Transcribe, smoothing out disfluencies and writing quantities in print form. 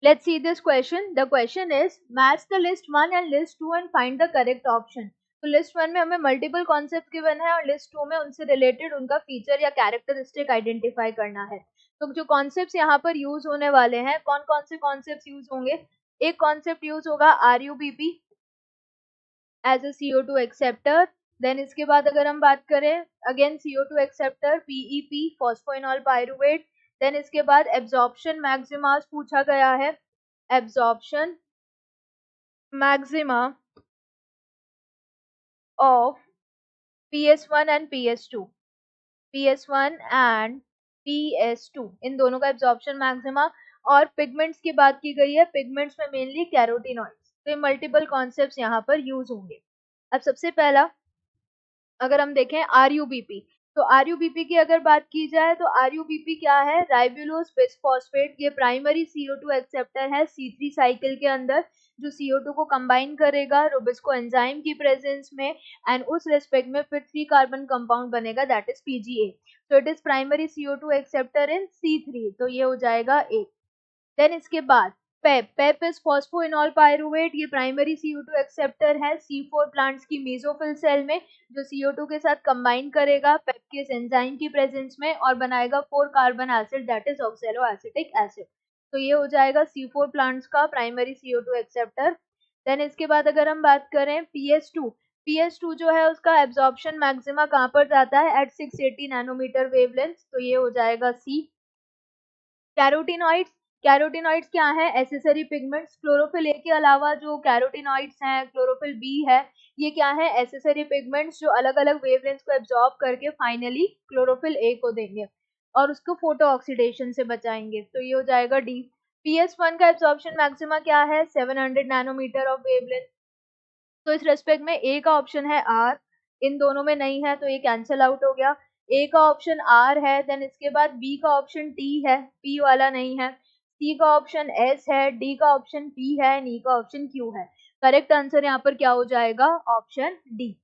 Let's see this question. The question is match the list 1 and list 2 and find the correct option. तो list 1 में हमें multiple concept given है और list 2 में उनसे related उनका फीचर या कैरेक्टरिस्टिक आइडेंटिफाई करना है। तो जो कॉन्सेप्ट्स यहाँ पर यूज होने वाले हैं, कौन कौन से कॉन्सेप्ट्स यूज होंगे? एक कॉन्सेप्ट यूज होगा RUBP as a CO2 acceptor. Then इसके बाद अगर हम बात करें again CO2 acceptor PEP phosphoenol pyruvate. Then इसके बाद एब्जॉर्प्शन मैक्सिमास पूछा गया है, absorption maxima of PS1 and PS2, PS1 and PS2 इन दोनों का एब्जॉर्प्शन मैक्सिमा। और पिगमेंट्स की बात की गई है, पिगमेंट्स में मेनली कैरोटिनॉइड्स। तो ये मल्टीपल कॉन्सेप्ट्स यहाँ पर यूज होंगे। अब सबसे पहला अगर हम देखें RUBP, तो RUBP की अगर बात की जाए तो RUBP क्या है? Ribulose bisphosphate. ये प्राइमरी CO2 एक्सेप्टर है C3 साइकिल के अंदर, जो CO2 को कंबाइन करेगा रुबिस्को एंजाइम की प्रेजेंस में एंड उस रेस्पेक्ट में फिर 3 कार्बन कंपाउंड बनेगा, दैट इज PGA। तो it is primary CO2 acceptor in C3, तो ये हो जाएगा एक। देन इसके बाद पेप इज फॉस्फोइनॉल पाइरुवेट। ये प्राइमरी CO2 एक्सेप्टर है C4 प्लांट्स की मेसोफिल सेल में, जो CO2 के साथ कंबाइन करेगा पेप के इस एंजाइम की प्रेजेंस में और बनाएगा 4 carbon acid, that is oxaloacetic acid. तो ये हो जाएगा C4 प्लांट्स का प्राइमरी CO2 एक्सेप्टर। देन इसके बाद अगर हम बात करें PS2 जो है उसका एब्जॉर्प्शन मैक्सिमा कहाँ पर जाता है? एट 680 नैनोमीटर वेवलेंथ, तो ये हो जाएगा C। कैरोटिनॉइड्स, कैरोटिनॉइड्स क्या है? Accessory pigments. क्लोरोफिल ए के अलावा जो कैरोटिनॉइड्स हैं, क्लोरोफिल बी है, ये क्या है? एसेसरी पिगमेंट्स जो अलग अलग वेवलेंथ को एब्जॉर्ब करके फाइनली क्लोरोफिल ए को देंगे और उसको फोटो ऑक्सीडेशन से बचाएंगे, तो ये हो जाएगा डी। PS1 का एब्जॉर्प्शन मैक्सिमा क्या है? 700 नैनोमीटर ऑफ वेवलेंथ। तो इस रेस्पेक्ट में ए का ऑप्शन है आर, इन दोनों में नहीं है तो ये कैंसिल आउट हो गया। ए का ऑप्शन आर है, देन इसके बाद बी का ऑप्शन टी है, पी वाला नहीं है, सी का ऑप्शन एस है, डी का ऑप्शन पी है, ई का ऑप्शन क्यू है। करेक्ट आंसर यहाँ पर क्या हो जाएगा? Option D.